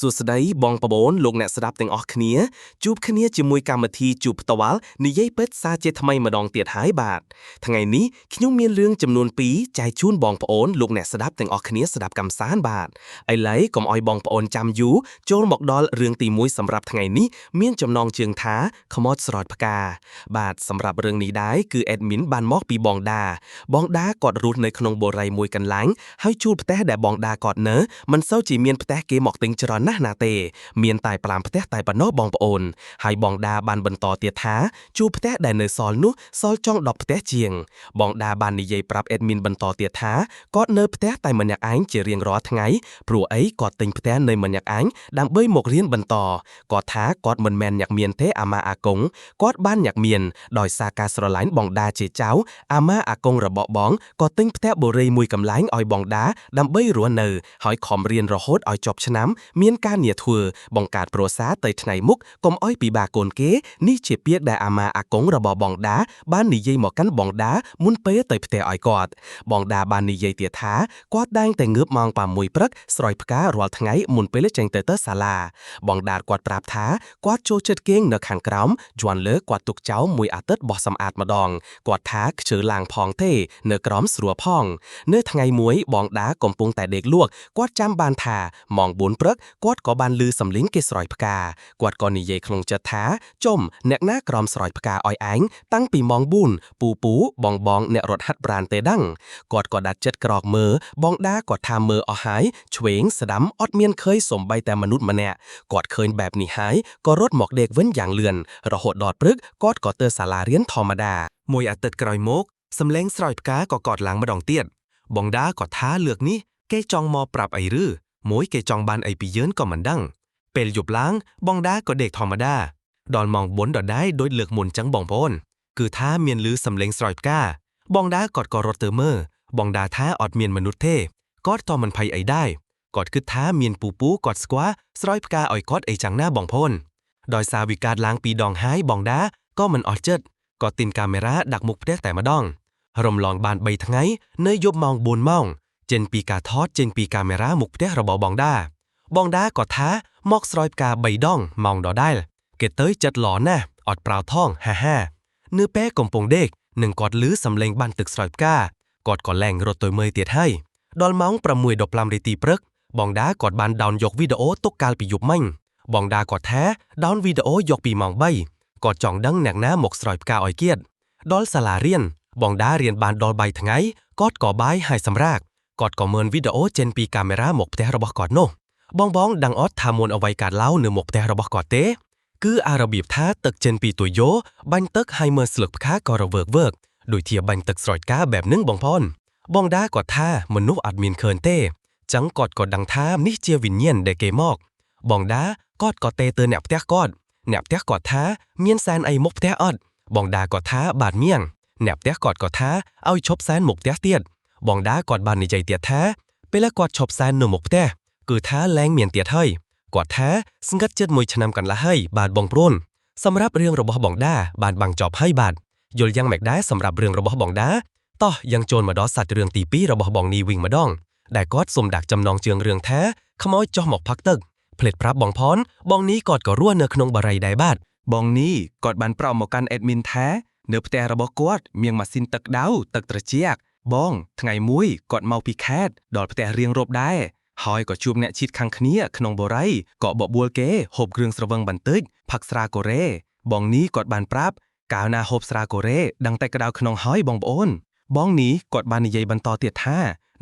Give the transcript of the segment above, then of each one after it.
សួស្តីបងប្អូនលោកអ្នកស្ដាប់ទាំងអស់គ្នាជួបគ្នាជាមួយកម្មវិធីជួបផ្ទាល់និយាយពិតសារជាថ្មីម្ដងទៀតហើយបាទថ្ងៃនេះខ្ញុំមានរឿងចំនួន2ចែកជូនបងប្អូនលោកអ្នកស្ដាប់ទាំងអស់គ្នាស្ដាប់កំសាន្តបាទឥឡូវកុំឲ្យបងប្អូនចាំយូរចូលមកដល់រឿងទី1សម្រាប់ថ្ងៃនេះមានចំណងជើងថាខ្មោចស្រោចផ្កាបាទសម្រាប់រឿងនេះដែរគឺ admin បានមកពីបងដាគាត់រស់នៅក្នុងបូរីមួយកន្លែងហើយជួលផ្ទះដែលបងដាគាត់នៅមិនសូវជាមានផ្ទះគេមកទិញច្រើនណាស់ទេមានតែ5ផ្ទះតែប៉ុណ្ណោះបងប្អូនហើយបងដាបានបន្តទៀតថាជួលផ្ទះដែលនៅសល់នោះសល់ចុង10ផ្ទះជាងបងដាបាននិយាយប្រាប់ admin បន្តទៀតថាគាត់នៅផ្ទះតែម្នាក់ឯងជារៀងរាល់ថ្ងៃព្រោះអីគាត់ទិញផ្ទះនៅម្នាក់ឯងដើម្បីមករៀនបន្តគាត់ថាគាត់មិនមែនញាក់មានទេអាម៉ាអាកុងគាត់បានញាក់មានដោយសារការស្រឡាញ់បងដាជាចៅអាម៉ាអាកុងរបស់បងក៏ទិញផ្ទះបូរីមួយកន្លែងឲ្យបងដាដើម្បីរស់នៅហើយខំរៀនរហូតឲ្យចប់ឆ្នាំមានការងារធ្វើបង្កើតគ្រួសារទៅថ្ងៃមុខកុំឲ្យពិបាកកូនគេនេះជាពាក្យដែលអាម៉ាអាកុងរបស់បងដាបាននិយាយមកកាន់បងដាមុនពេលទៅផ្ទះឲ្យគាត់បងដាបាននិយាយទៀតថាគាត់តែងតែងើបម៉ោង6ព្រឹកស្រោចផ្ការាល់ថ្ងៃមុនពេលចេញទៅសាលាបងដាគាត់ប្រាប់ថាគាត់ចូលចិត្តគេងនៅខាងក្រោមយន់លើគាត់ទុកចោលមួយអាទិត្យបោះសម្អាតម្ដងគាត់ថាខ្ជិលឡើងផងទេនៅក្រោមស្រួលផងនៅថ្ងៃមួយបងដាកំពុងតែដេកលក់គាត់ចាំបានថាម៉ោង4ព្រឹកគាត់ក៏បានឮសំឡេងគេស្រោចផ្កាគាត់ក៏និយាយក្នុងចិត្តថាចុំអ្នកណាក្រោមស្រោចផ្កាឲ្យឯងតាំងពីម៉ោង4ពូបងអ្នករត់ហាត់ប្រាណទេដឹងគាត់ក៏ដាច់ចិត្តក្រោកមើលបងដាគាត់ថាមើលអស់ហើយឆ្វេងស្ដាំអត់មានឃើញសំបីតែមនុស្សម្នាក់គាត់ឃើញបែបនេះហើយក៏រត់មកដេកវិញយ៉ាងលឿនរហូតដល់ព្រឹកគាត់ក៏ទៅសាលារៀនធម្មតាមួយអាទិត្យក្រោយមកសំឡេងស្រោចផ្កាក៏កត់ឡើងម្ដងទៀតបងដាក៏ថាលើកនេះគេចង់មកប្រាប់អីឬមួយគេចង់បានអីពីយើងក៏មិនដឹងពេលយប់ឡើងបងដាក៏ដេកធម្មតាដល់ម៉ោង4ដដែលដូចលើកមុនចឹងបងប្អូនគឺថាមានឮសំឡេងស្រោចផ្កាបងដាគាត់ក៏រត់ទៅមើលបងដាថាអត់មានមនុស្សទេគាត់ក៏មិនភ័យអីដែរគាត់គិតថាមានពូគាត់ស្គាល់ស្រោចផ្កាឲ្យគាត់អីចឹងណាបងប្អូនដោយសារវិកាតឡើងពីដងហើយបងដាក៏មិនអស់ចិត្តក៏ទិញកាមេរ៉ាដាក់មុខផ្ទះតែម្ដងរំលងបាន3ថ្ងៃនៅយប់ម៉ោង4ម៉ោងចេញពីការថតចេញពីកាមេរ៉ាមុខផ្ទះរបស់បងដាក៏ថាមកស្រោចផ្កា3ដងម៉ោងដដែលគេទៅចិត្តល្អណាស់អត់ប្រៅថងហានៅពេលកំពុងដេកនឹងគាត់ឮសំឡេងបានទឹកស្រោចផ្កាគាត់ក៏លែងរត់ទៅមើលទៀតហើយដល់ម៉ោង6:15នាទីព្រឹកបងដាគាត់បានដោនយកវីដេអូទុកកាលពីយប់មិញបងដាគាត់ថាដោនវីដេអូយកពីម៉ោង3គាត់ចង់ដឹងអ្នកណាមកស្រោចផ្កាឲ្យគៀតដល់សាលារៀនបងដារៀនបានដល់3ថ្ងៃគាត់ក៏បាយហើយសម្រាកគាត់ក៏មើលវីដេអូចេញពីកាមេរ៉ាមុខផ្ទះរបស់គាត់នោះបងដឹងអត់ថាមុនអ្វីកើតឡើងនៅមុខផ្ទះរបស់គាត់ទេគឺអារបៀបថាទឹកចេញពីទុយយោបាញ់ទឹកហើយមើលស្លឹកផ្កាក៏រវើកដូចជាបាញ់ទឹកស្រោចផ្កាបែបហ្នឹងបងប្អូនបងដាគាត់ថាមនុស្សអត់មានឃើញទេចឹងគាត់ក៏ដឹងថានេះជាវិញ្ញាណដែលគេមកបងដាគាត់ក៏ទេទៅអ្នកផ្ទះគាត់ថាមានសែនអីមុខផ្ទះអត់បងដាគាត់ថាបាទមានអ្នកផ្ទះគាត់ក៏ថាឲ្យឈប់សែនមុខផ្ទះទៀតបងដាគាត់បាននិយាយទៀតថាពេលគាត់ឈប់សែននៅមុខផ្ទះគឺថាលែងមានទៀតហើយគាត់ថាស្ងាត់ចិត្ត1ឆ្នាំកន្លះហើយបាទបងប្អូនសម្រាប់រឿងរបស់បងដាបានបាំងចប់ហើយបាទយល់យ៉ាងម៉េចដែរសម្រាប់រឿងរបស់បងដាតោះយ៉ាងចូលមកដល់សាច់រឿងទី2របស់បងនេះវិញម្ដងដែលគាត់សុំដាក់ចំណងជើងរឿងថាខ្មោចចុះមកផឹកទឹកផ្លេតប្រាប់បងផនបងនេះគាត់ក៏រស់នៅក្នុងបារីដែរបាទបងនេះគាត់បានប្រោសមកកាន់ admin ថានៅផ្ទះរបស់គាត់មានម៉ាស៊ីនទឹកក្តៅទឹកត្រជាក់បងថ្ងៃមួយគាត់មកពីខេត្តដល់ផ្ទះរៀងរົບដែរហើយក៏ជួបអ្នកជិតខាងគ្នាក្នុងបូរីក៏បបួលគេហូបគ្រឿងស្រវឹងបន្តិចផឹកស្រាកូរ៉េបងនេះគាត់បានប្រាប់កាលណាហូបស្រាកូរ៉េដឹងតែក្តៅក្នុងហើយបងប្អូនបងនេះគាត់បាននិយាយបន្តទៀតថា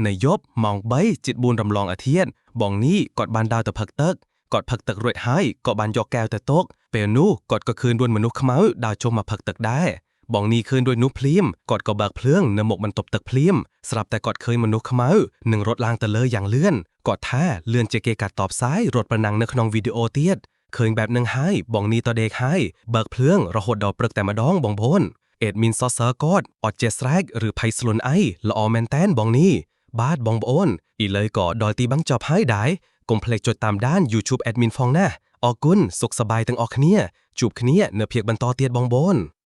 នៅយប់ម៉ោង3ជិត4រំលងអាទិត្យបងនេះគាត់បានដើរទៅផឹកទឹកគាត់ផឹកទឹករួចហើយក៏បានយកកែវទៅទុកពេលនោះគាត់ក៏ឃើញមនុស្សខ្មៅដើរចុះមកផឹកទឹកដែរបងនេះឃើញដូចនោះភ្លាមគាត់ក៏បើកភ្លើងនៅមុខបន្ទប់ទឹកភ្លាមស្រាប់តែគាត់ឃើញមនុស្សខ្មៅនឹងរត់ឡើងទៅលើយ៉ាងលឿនគាត់ថាលឿនជាងគេកាត់តបផ្សាយរត់ប្រណាំងនៅក្នុងវីដេអូទៀតឃើញបែបនឹងហើយបងនេះតដេកហើយបើកភ្លើងរហូតដល់ព្រឹកតែម្ដងបងប្អូនadmin សរសើរគាត់អត់ចេះស្រែកឬភ័យស្លន់អីល្អមែនតែនបងនេះបាទបងប្អូនឥឡូវក៏ដល់ទីបញ្ចប់ហើយដែរកុំភ្លេចចុចតាមដាន YouTube admin ផងណាអរគុណសុខសប្បាយទាំងអស់គ្នាជួបគ្នានៅភាគបន្តទៀតបងប្អូន